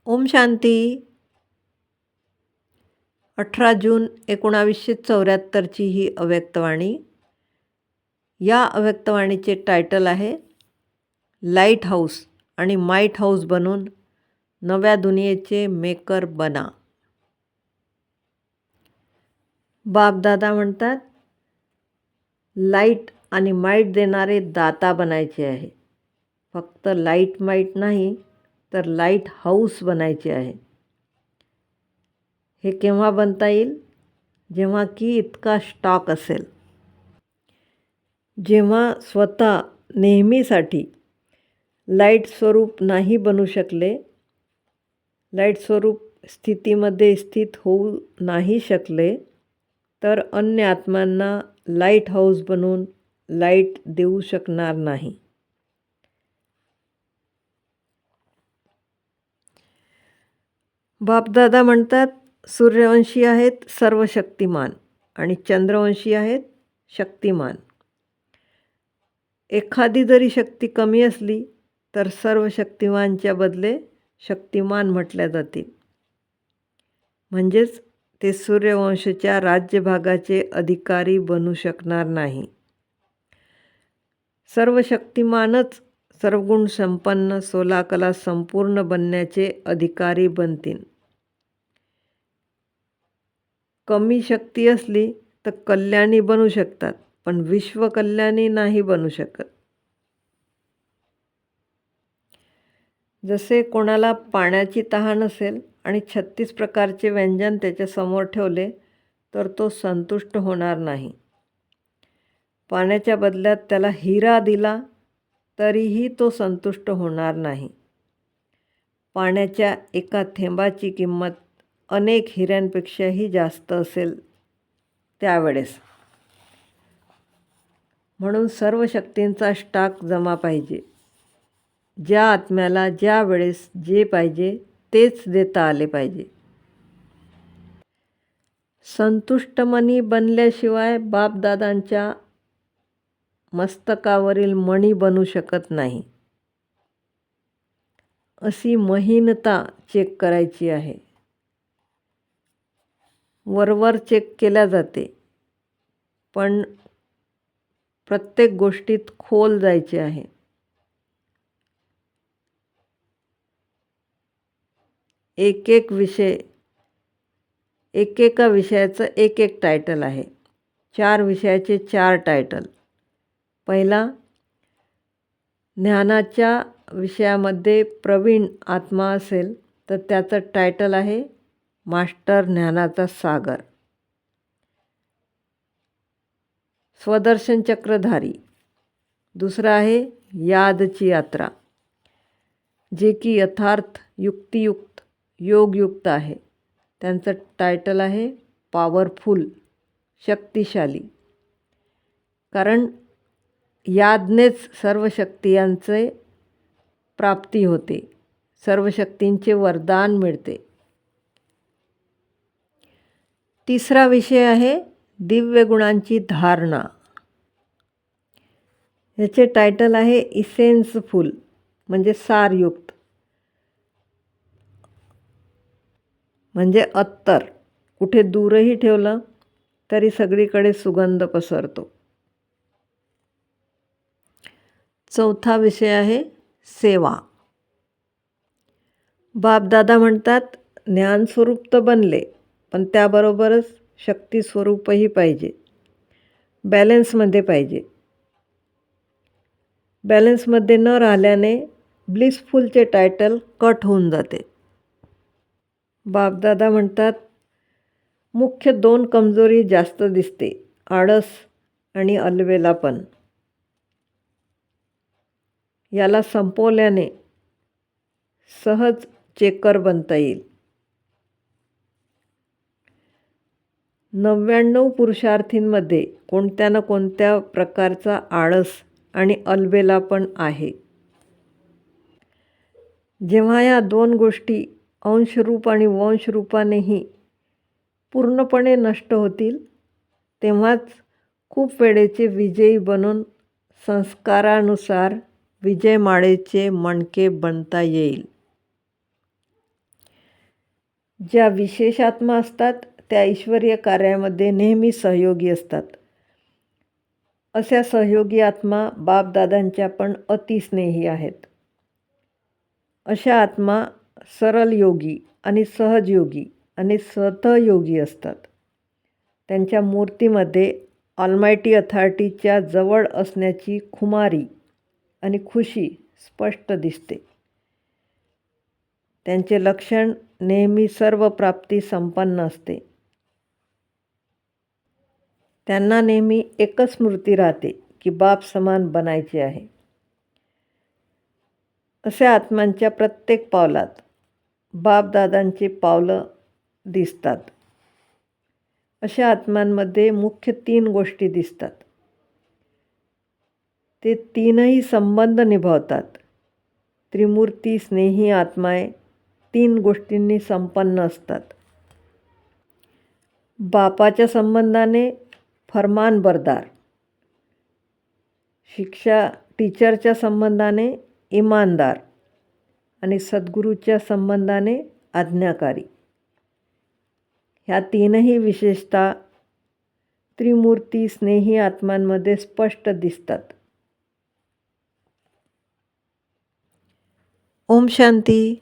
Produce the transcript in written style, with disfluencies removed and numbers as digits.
ओम शांती. 18 जून 1974ची ही अव्यक्तवाणी. या अव्यक्तवाणीचे टायटल आहे light house आणि माईट हाऊस बनून नव्या दुनियेचे मेकर बना. बापदादा म्हणतात लाईट आणि माईट देणारे दाता बनायचे आहे. फक्त लाईट माईट नाही तर लाईट हाऊस बनायचे आहे. हे केव्हा बनता येईल? जेव्हा की इतका स्टॉक असेल. जेव्हा स्वतः नेहमीसाठी लाईट स्वरूप नाही बनू शकले, लाईट स्वरूप स्थितीमध्ये स्थित होऊ नाही शकले, तर अन्य आत्म्यांना लाईट हाऊस बनवून लाईट देऊ शकणार नाही. बापदादा म्हणतात सूर्यवंशी आहेत सर्व शक्तिमान आणि चंद्रवंशी आहेत शक्तिमान. एखादी जरी शक्ती कमी असली तर सर्व शक्तिमानच्या बदले शक्तिमान म्हटल्या जातील. म्हणजेच ते सूर्यवंशाच्या राज्यभागाचे अधिकारी बनू शकणार नाही. सर्व शक्तिमानच सर्वगुण संपन्न 16 कला संपूर्ण बनण्याचे अधिकारी बनतील. कमी शक्ती असली तर कल्याणी बनू शकतात, पण विश्वकल्याणी नाही बनू शकत. जसे कोणाला पाण्याची तहान असेल आणि 36 प्रकारचे व्यंजन त्याच्यासमोर ठेवले तर तो संतुष्ट होणार नाही. पाण्याच्या बदल्यात त्याला हिरा दिला तरीही तो संतुष्ट होणार नाही. पाण्याच्या एका थेंबाची किंमत अनेक हिऱ्यांपेक्षाही जास्त असेल त्यावेळेस. म्हणून सर्व शक्तींचा स्टॉक जमा पाहिजे. ज्या आत्म्याला ज्या वेळेस जे पाहिजे तेच देता आले पाहिजे. संतुष्ट मनी बनल्याशिवाय बापदादांच्या मस्तकावरील मणी बनू शकत नाही. अशी महीनता चेक करायची आहे. वरवर चेक केल्या जाते, पण प्रत्येक गोष्टीत खोल जायचे आहे. एक विषय, एकेका विषयाचं एक टायटल आहे. 4 विषयाचे 4 टायटल. पहिला, ज्ञानाच्या विषयामध्ये प्रवीण आत्मा असेल तर त्याचं टायटल आहे मास्टर ज्ञानाचा सागर. स्वदर्शन चक्रधारी. दुसरा आहे यादची यात्रा, जे की यथार्थ युक्तियुक्त योगयुक्त आहे. त्यांचं टायटल आहे पॉवरफुल, शक्तिशाली. कारण यादनेच सर्व शक्तियांचे प्राप्ती होते, सर्व शक्तींचे वरदान मिळते. तिसरा विषय आहे दिव्य गुणांची धारणा. याचे टायटल आहे इसेन्सफुल, म्हणजे सारयुक्त, म्हणजे अत्तर. कुठे दूरही ठेवलं तरी सगळीकडे सुगंध पसरतो. चौथा विषय आहे सेवा. बापदादा म्हणतात ज्ञानस्वरूप तर बनले, पण त्याबरोबरच शक्ती स्वरूपही पाहिजे. बॅलन्समध्ये पाहिजे. बॅलन्समध्ये न राहिल्याने ब्लिसफुलचे टायटल कट होऊन जाते. बापदादा म्हणतात मुख्य 2 कमजोरी जास्त दिसते, आळस आणि अलबेलापण. याला संपवल्याने सहज चेकर बनता येईल. 99 पुरुषार्थींमध्ये कोणत्या ना कोणत्या प्रकारचा आळस आणि अलबेलापण आहे. जेव्हा या 2 गोष्टी अंशरूप आणि वंशरूपानेही पूर्णपणे नष्ट होतील, तेव्हाच खूप वेळेचे विजयी बनून संस्कारानुसार विजयमाळेचे मणके बनता येईल. ज्या विशेष आत्मा असतात त्या ईश्वरीय कार्यामध्ये नेहमी सहयोगी असतात. अशा सहयोगी आत्मा बापदादांच्या पण अतिस्नेही आहेत. अशा आत्मा सरल योगी आणि सहजयोगी आणि सहयोगी असतात. त्यांच्या मूर्तीमध्ये ऑलमायटी अथॉरिटीच्या जवळ असण्याची खुमारी आणि खुशी स्पष्ट दिसते. त्यांचे लक्षण नेहमी सर्व प्राप्ती संपन्न असते. त्यांना नेहमी एकच स्मृती राहते की बाप समान बनायचे आहे. अशा आत्म्यांच्या प्रत्येक पावलात बापदादांची पावलं दिसतात. अशा आत्म्यांमध्ये मुख्य 3 गोष्टी दिसतात. ते 3ही संबंध निभावतात. त्रिमूर्ती स्नेही आत्माए 3 गोष्टींनी संपन्न असतात. बापाच्या संबंधाने फरमानबरदार, टीचरच्या संबंधाने इमानदार आणि सद्गुरूच्या संबंधाने आज्ञाकारी. ह्या 3ही विशेषता त्रिमूर्ती स्नेही आत्म्यांमध्ये स्पष्ट दिसतात. ओम शांती.